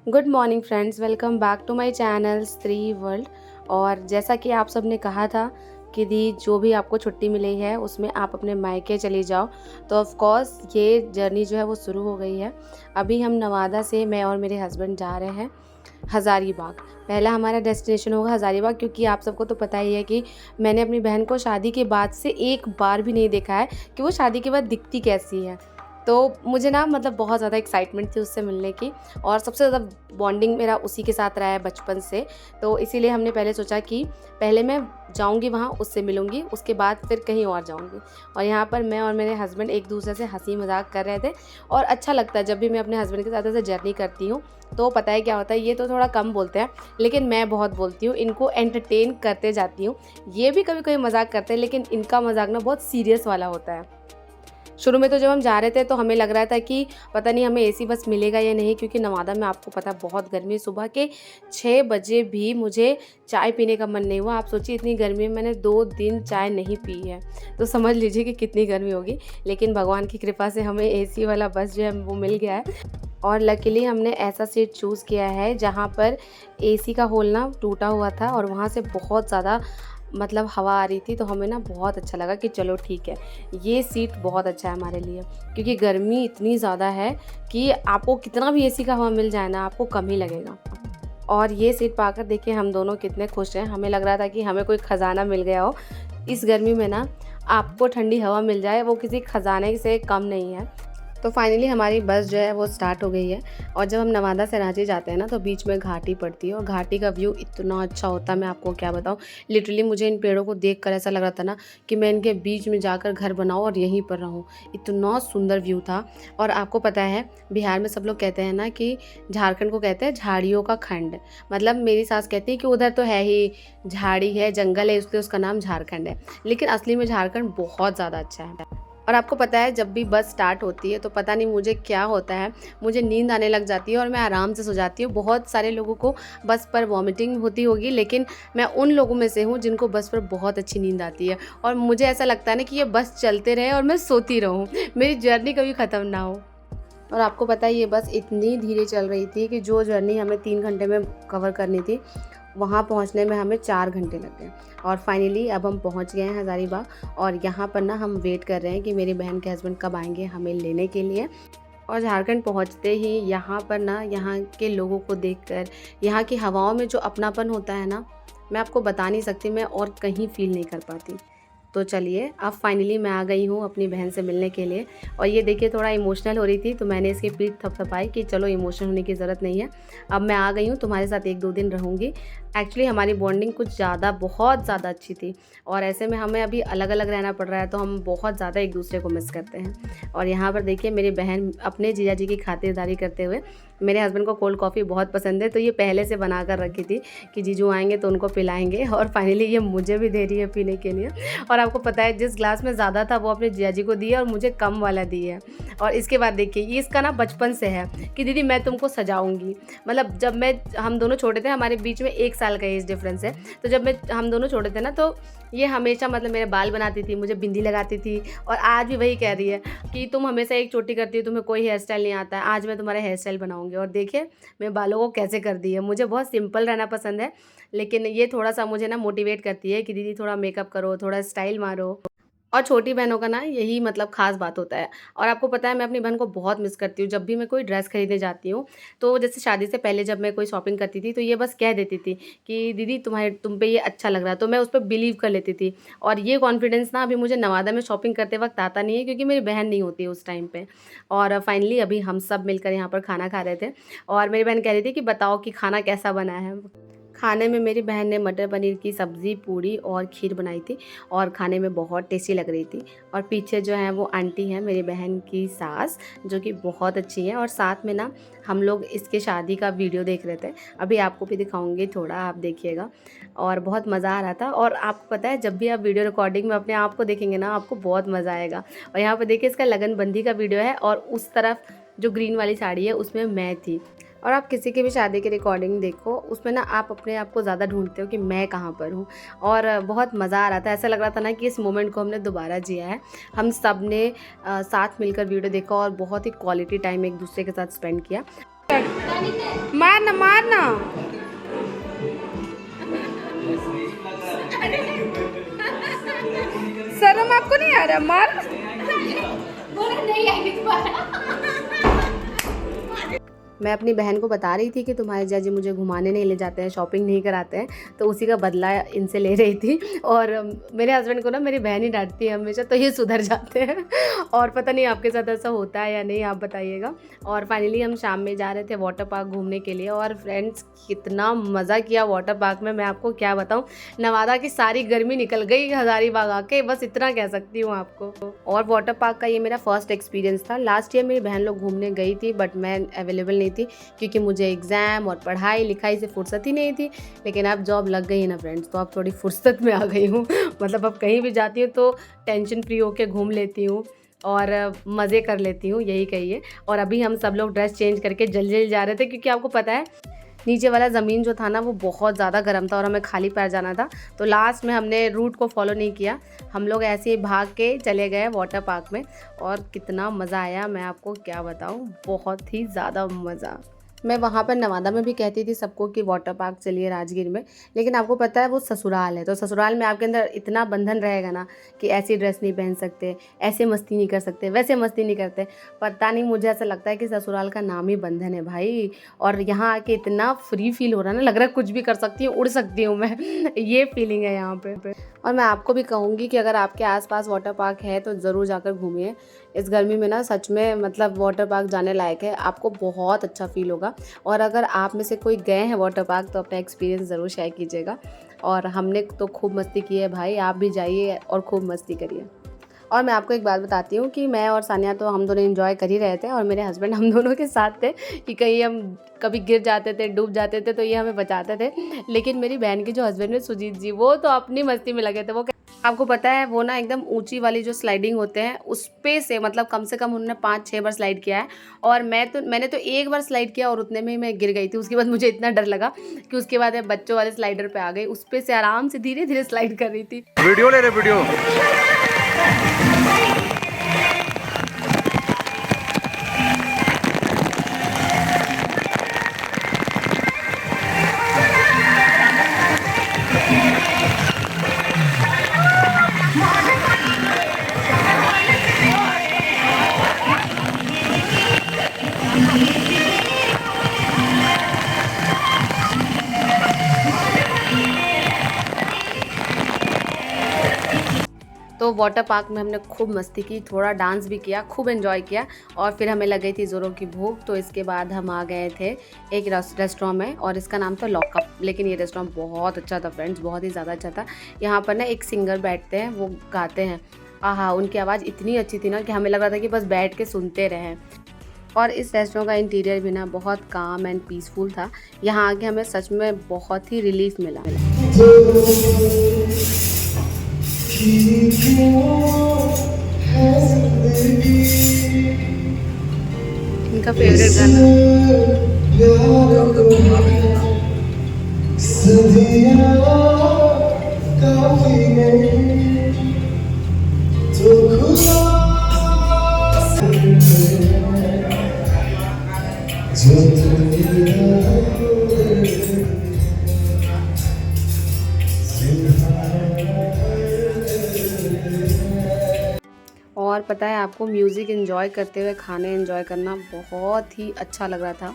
Good morning friends, welcome back to my channel Stree world. और जैसा कि आप सब ने कहा था कि दी जो भी आपको छुट्टी मिली है उसमें आप अपने मायके चली जाओ, तो ऑफ कोर्स ये जर्नी जो है वो शुरू हो गई है। अभी हम नवादा से मैं और मेरे हस्बैंड जा रहे हैं हज़ारीबाग। पहला हमारा डेस्टिनेशन होगा हज़ारीबाग, क्योंकि आप सबको तो पता ही है कि मैंने अपनी बहन को शादी के बाद से एक बार भी नहीं देखा है कि वो शादी के बाद दिखती कैसी है। तो मुझे ना मतलब बहुत ज़्यादा एक्साइटमेंट थी उससे मिलने की, और सबसे ज़्यादा बॉन्डिंग मेरा उसी के साथ रहा है बचपन से। तो इसीलिए हमने पहले सोचा कि पहले मैं जाऊंगी वहाँ, उससे मिलूंगी, उसके बाद फिर कहीं और जाऊंगी। और यहाँ पर मैं और मेरे हस्बैंड एक दूसरे से हंसी मजाक कर रहे थे, और अच्छा लगता है जब भी मैं अपने हस्बैंड के साथ ऐसे जर्नी करती हूँ। तो पता है क्या होता है, ये तो थोड़ा कम बोलते हैं लेकिन मैं बहुत बोलती हूँ, इनको एंटरटेन करते जाती हूँ। ये भी कभी कभी मजाक करते हैं लेकिन इनका मजाक ना बहुत सीरियस वाला होता है। शुरू में तो जब हम जा रहे थे तो हमें लग रहा था कि पता नहीं हमें एसी बस मिलेगा या नहीं, क्योंकि नवादा में आपको पता है बहुत गर्मी है। सुबह के 6 बजे भी मुझे चाय पीने का मन नहीं हुआ। आप सोचिए इतनी गर्मी में मैंने 2 दिन चाय नहीं पी है, तो समझ लीजिए कि कितनी गर्मी होगी। लेकिन भगवान की कृपा से हमें एसी वाला बस जो है वो मिल गया है, और लकीली हमने ऐसा सीट चूज़ किया है जहाँ पर एसी का होल ना टूटा हुआ था और वहाँ से बहुत ज़्यादा मतलब हवा आ रही थी। तो हमें ना बहुत अच्छा लगा कि चलो ठीक है, ये सीट बहुत अच्छा है हमारे लिए, क्योंकि गर्मी इतनी ज़्यादा है कि आपको कितना भी एसी का हवा मिल जाए ना आपको कम ही लगेगा। और ये सीट पाकर देखिए हम दोनों कितने खुश हैं। हमें लग रहा था कि हमें कोई ख़जाना मिल गया हो। इस गर्मी में ना आपको ठंडी हवा मिल जाए, वो किसी ख़जाने से कम नहीं है। तो फाइनली हमारी बस जो है वो स्टार्ट हो गई है। और जब हम नवादा से रांची जाते हैं ना तो बीच में घाटी पड़ती है, और घाटी का व्यू इतना अच्छा होता है, मैं आपको क्या बताऊँ। लिटरली मुझे इन पेड़ों को देख कर ऐसा लग रहा था ना कि मैं इनके बीच में जाकर घर बनाऊँ और यहीं पर रहूँ। इतना सुंदर व्यू था। और आपको पता है बिहार में सब लोग कहते हैं ना कि झारखंड को कहते हैं झाड़ियों का खंड। मतलब मेरी सास कहती है कि उधर तो है ही झाड़ी है, जंगल है, इसलिए उसका नाम झारखंड है, लेकिन असली में झारखंड बहुत ज़्यादा अच्छा है। और आपको पता है जब भी बस स्टार्ट होती है तो पता नहीं मुझे क्या होता है, मुझे नींद आने लग जाती है और मैं आराम से सो जाती हूँ। बहुत सारे लोगों को बस पर वॉमिटिंग होती होगी, लेकिन मैं उन लोगों में से हूँ जिनको बस पर बहुत अच्छी नींद आती है। और मुझे ऐसा लगता है ना कि ये बस चलते रहे और मैं सोती रहूँ, मेरी जर्नी कभी ख़त्म ना हो। और आपको पता है ये बस इतनी धीरे चल रही थी कि जो जर्नी हमें 3 घंटे में कवर करनी थी वहाँ पहुँचने में हमें 4 घंटे लग गए। और फाइनली अब हम पहुँच गए हैं हज़ारीबाग, और यहाँ पर ना हम वेट कर रहे हैं कि मेरी बहन के हस्बैंड कब आएंगे हमें लेने के लिए। और झारखंड पहुँचते ही यहाँ पर ना यहाँ के लोगों को देखकर, यहाँ की हवाओं में जो अपनापन होता है ना, मैं आपको बता नहीं सकती, मैं और कहीं फील नहीं कर पाती। तो चलिए अब फाइनली मैं आ गई हूँ अपनी बहन से मिलने के लिए। और ये देखिए थोड़ा इमोशनल हो रही थी तो मैंने इसकी पीठ थपथपाई कि चलो इमोशनल होने की ज़रूरत नहीं है, अब मैं आ गई हूँ, तुम्हारे साथ 1-2 दिन रहूँगी। एक्चुअली हमारी बॉन्डिंग कुछ ज़्यादा बहुत ज़्यादा अच्छी थी, और ऐसे में हमें अभी अलग अलग रहना पड़ रहा है तो हम बहुत ज़्यादा एक दूसरे को मिस करते हैं। और यहाँ पर देखिए मेरी बहन अपने जीजा जी की खातिरदारी करते हुए, मेरे हस्बैंड को कोल्ड कॉफ़ी बहुत पसंद है तो ये पहले से बना कर रखी थी कि जीजू आएंगे तो उनको पिलाएंगे, और फाइनली ये मुझे भी दे रही है पीने के लिए। और आपको पता है जिस ग्लास में ज़्यादा था वो अपने जिया जी को दी है और मुझे कम वाला दी है। और इसके बाद देखिए ये इसका ना बचपन से है कि दीदी मैं तुमको सजाऊंगी। मतलब जब मैं हम दोनों छोटे थे, हमारे बीच में 1 साल का एज डिफरेंस है, तो जब हम दोनों छोटे थे ना तो ये हमेशा मतलब मेरे बाल बनाती थी, मुझे बिंदी लगाती थी। और आज भी वही कह रही है कि तुम हमेशा एक चोटी करती हो, तुम्हें कोई हेयर स्टाइल नहीं आता है, आज मैं तुम्हारा हेयर स्टाइल बनाऊंगी। और देखिए मैं बालों को कैसे कर दी है। मुझे बहुत सिंपल रहना पसंद है, लेकिन ये थोड़ा सा मुझे ना मोटिवेट करती है कि दीदी थोड़ा मेकअप करो, थोड़ा स्टाइल मारो। और छोटी बहनों का ना यही मतलब ख़ास बात होता है। और आपको पता है मैं अपनी बहन को बहुत मिस करती हूँ। जब भी मैं कोई ड्रेस खरीदने जाती हूँ तो जैसे शादी से पहले जब मैं कोई शॉपिंग करती थी तो ये बस कह देती थी कि दीदी तुम पे ये अच्छा लग रहा है, तो मैं उस पर बिलीव कर लेती थी। और ये कॉन्फिडेंस ना अभी मुझे नवादा में शॉपिंग करते वक्त आता नहीं है, क्योंकि मेरी बहन नहीं होती उस टाइम पर। और फाइनली अभी हम सब मिलकर यहाँ पर खाना खा रहे थे, और मेरी बहन कह रही थी कि बताओ कि खाना कैसा बना है। खाने में मेरी बहन ने मटर पनीर की सब्ज़ी, पूड़ी और खीर बनाई थी, और खाने में बहुत टेस्टी लग रही थी। और पीछे जो है वो आंटी हैं मेरी बहन की सास, जो कि बहुत अच्छी हैं। और साथ में ना हम लोग इसके शादी का वीडियो देख रहे थे, अभी आपको भी दिखाऊंगी, थोड़ा आप देखिएगा। और बहुत मज़ा आ रहा था। और आपको पता है जब भी आप वीडियो रिकॉर्डिंग में अपने आप को देखेंगे ना आपको बहुत मज़ा आएगा। और यहाँ पर देखिए इसका लगनबंदी का वीडियो है, और उस तरफ जो ग्रीन वाली साड़ी है उसमें मैं थी। और आप किसी की भी शादी की रिकॉर्डिंग देखो उसमें ना आप अपने आप को ज़्यादा ढूंढते हो कि मैं कहाँ पर हूँ। और बहुत मज़ा आ रहा था, ऐसा लग रहा था ना कि इस मोमेंट को हमने दोबारा जिया है। हम सब ने साथ मिलकर वीडियो देखा और बहुत ही क्वालिटी टाइम एक दूसरे के साथ स्पेंड किया। मारना मारना। शर्म आपको नहीं आ रहा? मार। नहीं आएगी मैं अपनी बहन को बता रही थी कि तुम्हारे जीजाजी मुझे घुमाने नहीं ले जाते हैं, शॉपिंग नहीं कराते हैं, तो उसी का बदला इनसे ले रही थी। और मेरे हस्बैंड को ना मेरी बहन ही डांटती है हमेशा, तो ये सुधर जाते हैं। और पता नहीं आपके साथ ऐसा होता है या नहीं, आप बताइएगा। और फाइनली हम शाम में जा रहे थे वाटर पार्क घूमने के लिए। और फ्रेंड्स कितना मज़ा किया वाटर पार्क में, मैं आपको क्या बताऊँ। नवादा की सारी गर्मी निकल गई हज़ारीबाग आके, बस इतना कह सकती हूँ आपको। और वाटर पार्क का ये मेरा फर्स्ट एक्सपीरियंस था। लास्ट ईयर मेरी बहन लोग घूमने गई थी, बट मैं अवेलेबल थी क्योंकि मुझे एग्ज़ाम और पढ़ाई लिखाई से फुर्सत ही नहीं थी। लेकिन अब जॉब लग गई है ना फ्रेंड्स, तो अब थोड़ी फुर्सत में आ गई हूँ। मतलब अब कहीं भी जाती हूँ तो टेंशन फ्री होके घूम लेती हूँ और मज़े कर लेती हूँ, यही कहिए। और अभी हम सब लोग ड्रेस चेंज करके जल्दी जा रहे थे, क्योंकि आपको पता है नीचे वाला ज़मीन जो था ना वो बहुत ज़्यादा गर्म था और हमें खाली पैर जाना था। तो लास्ट में हमने रूट को फॉलो नहीं किया, हम लोग ऐसे ही भाग के चले गए वाटर पार्क में। और कितना मज़ा आया मैं आपको क्या बताऊँ, बहुत ही ज़्यादा मज़ा। मैं वहाँ पर नवादा में भी कहती थी सबको कि वाटर पार्क चलिए राजगीर में, लेकिन आपको पता है वो ससुराल है, तो ससुराल में आपके अंदर इतना बंधन रहेगा ना कि ऐसी ड्रेस नहीं पहन सकते, ऐसे मस्ती नहीं कर सकते, वैसे मस्ती नहीं करते। पता नहीं, मुझे ऐसा लगता है कि ससुराल का नाम ही बंधन है भाई। और यहाँ आके इतना फ्री फील हो रहा है ना, लग रहा है कुछ भी कर सकती हूँ, उड़ सकती हूँ मैं। ये फीलिंग है यहाँ पे। और मैं आपको भी कहूँगी कि अगर आपके आसपास वाटर पार्क है तो ज़रूर जाकर घूमिए। इस गर्मी में ना सच में मतलब वाटर पार्क जाने लायक है, आपको बहुत अच्छा फील होगा। और अगर आप में से कोई गए हैं वाटर पार्क तो अपना एक्सपीरियंस ज़रूर शेयर कीजिएगा। और हमने तो खूब मस्ती की है भाई, आप भी जाइए और खूब मस्ती करिए। और मैं आपको एक बात बताती हूँ कि मैं और सानिया तो हम दोनों एंजॉय कर ही रहे थे, और मेरे हस्बैंड हम दोनों के साथ थे कि कहीं हम कभी गिर जाते थे, डूब जाते थे, तो ये हमें बचाते थे। लेकिन मेरी बहन के जो हस्बैंड है सुजीत जी, वो तो अपनी मस्ती में लगे थे। वो आपको पता है वो ना एकदम ऊंची वाली जो स्लाइडिंग होते हैं उस पे से मतलब कम से कम उन्होंने 5-6 बार स्लाइड किया है। और मैंने तो एक बार स्लाइड किया और उतने में ही मैं गिर गई थी। उसके बाद मुझे इतना डर लगा कि उसके बाद मैं बच्चों वाले स्लाइडर पे आ गई, उस पे से आराम से धीरे धीरे स्लाइड कर रही थी। वीडियो ले रहे वीडियो। तो वाटर पार्क में हमने खूब मस्ती की, थोड़ा डांस भी किया, खूब एंजॉय किया। और फिर हमें लग गई थी ज़ोरों की भूख, तो इसके बाद हम आ गए थे एक रेस्टोरेंट में, और इसका नाम था लॉकअप। लेकिन ये रेस्टोरेंट बहुत अच्छा था फ्रेंड्स, बहुत ही ज़्यादा अच्छा था। यहाँ पर ना एक सिंगर बैठते हैं, वो गाते हैं, आहा उनकी आवाज़ इतनी अच्छी थी ना कि हमें लग रहा था कि बस बैठ के सुनते रहें। और इस रेस्टोरेंट का इंटीरियर भी ना बहुत काम एंड पीसफुल था। यहाँ आके हमें सच में बहुत ही रिलीफ मिला। इनका फेवरेट गाना और पता है आपको, म्यूज़िक एंजॉय करते हुए खाने एंजॉय करना बहुत ही अच्छा लग रहा था।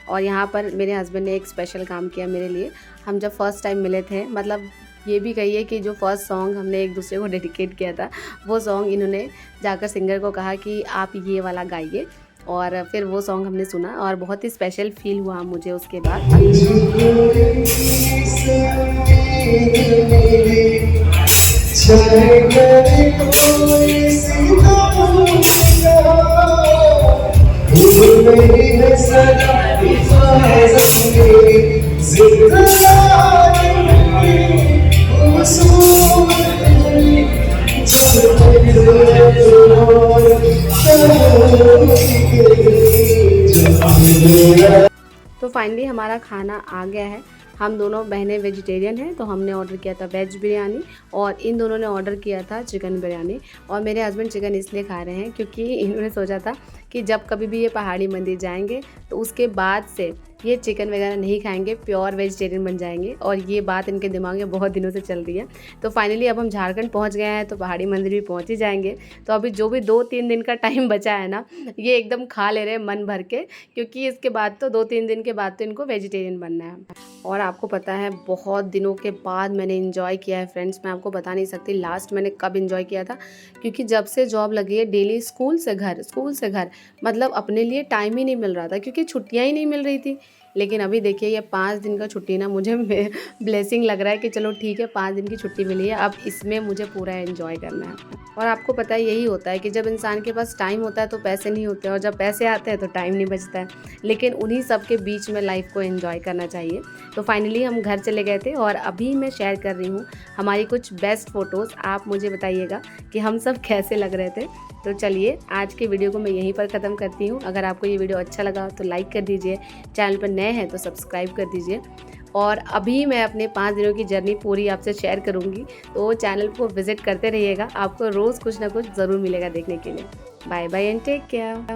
और यहाँ पर मेरे हस्बैंड ने एक स्पेशल काम किया मेरे लिए। हम जब फर्स्ट टाइम मिले थे, मतलब ये भी कहिए कि जो फर्स्ट सॉन्ग हमने एक दूसरे को डेडिकेट किया था, वो सॉन्ग इन्होंने जाकर सिंगर को कहा कि आप ये वाला गाइए। और फिर वो सॉन्ग हमने सुना और बहुत ही स्पेशल फील हुआ मुझे उसके बाद। तो फाइनली हमारा खाना आ गया है। हम दोनों बहनें वेजिटेरियन हैं, तो हमने ऑर्डर किया था वेज बिरयानी, और इन दोनों ने ऑर्डर किया था चिकन बिरयानी। और मेरे हस्बैंड चिकन इसलिए खा रहे हैं क्योंकि इन्होंने सोचा था कि जब कभी भी ये पहाड़ी मंदिर जाएंगे तो उसके बाद से ये चिकन वगैरह नहीं खाएंगे, प्योर वेजिटेरियन बन जाएंगे। और ये बात इनके दिमाग में बहुत दिनों से चल रही है। तो फाइनली अब हम झारखंड पहुंच गए हैं, तो पहाड़ी मंदिर भी पहुंच ही जाएंगे। तो अभी जो भी 2-3 दिन का टाइम बचा है ना, ये एकदम खा ले रहे हैं मन भर के, क्योंकि इसके बाद तो 2-3 दिन के बाद तो इनको वेजिटेरियन बनना है। और आपको पता है बहुत दिनों के बाद मैंने इन्जॉय किया है फ्रेंड्स। मैं आपको बता नहीं सकती लास्ट मैंने कब इन्जॉय किया था, क्योंकि जब से जॉब लगी है डेली स्कूल से घर, मतलब अपने लिए टाइम ही नहीं मिल रहा था, क्योंकि छुट्टियाँ ही नहीं मिल रही थी। लेकिन अभी देखिए ये 5 दिन का छुट्टी ना मुझे ब्लेसिंग लग रहा है कि चलो ठीक है 5 दिन की छुट्टी मिली है, अब इसमें मुझे पूरा एंजॉय करना है। और आपको पता है यही होता है कि जब इंसान के पास टाइम होता है तो पैसे नहीं होते, और जब पैसे आते हैं तो टाइम नहीं बचता है। लेकिन उन्हीं सब के बीच में लाइफ को एंजॉय करना चाहिए। तो फाइनली हम घर चले गए थे और अभी मैं शेयर कर रही हूँ हमारी कुछ बेस्ट फ़ोटोज़। आप मुझे बताइएगा कि हम सब कैसे लग रहे थे। तो चलिए आज की वीडियो को मैं यहीं पर ख़त्म करती हूँ। अगर आपको ये वीडियो अच्छा लगा तो लाइक कर दीजिए, चैनल पर नए हैं तो सब्सक्राइब कर दीजिए। और अभी मैं अपने 5 दिनों की जर्नी पूरी आपसे शेयर करूँगी, तो चैनल को विज़िट करते रहिएगा, आपको रोज़ कुछ ना कुछ ज़रूर मिलेगा देखने के लिए। Bye bye and take care.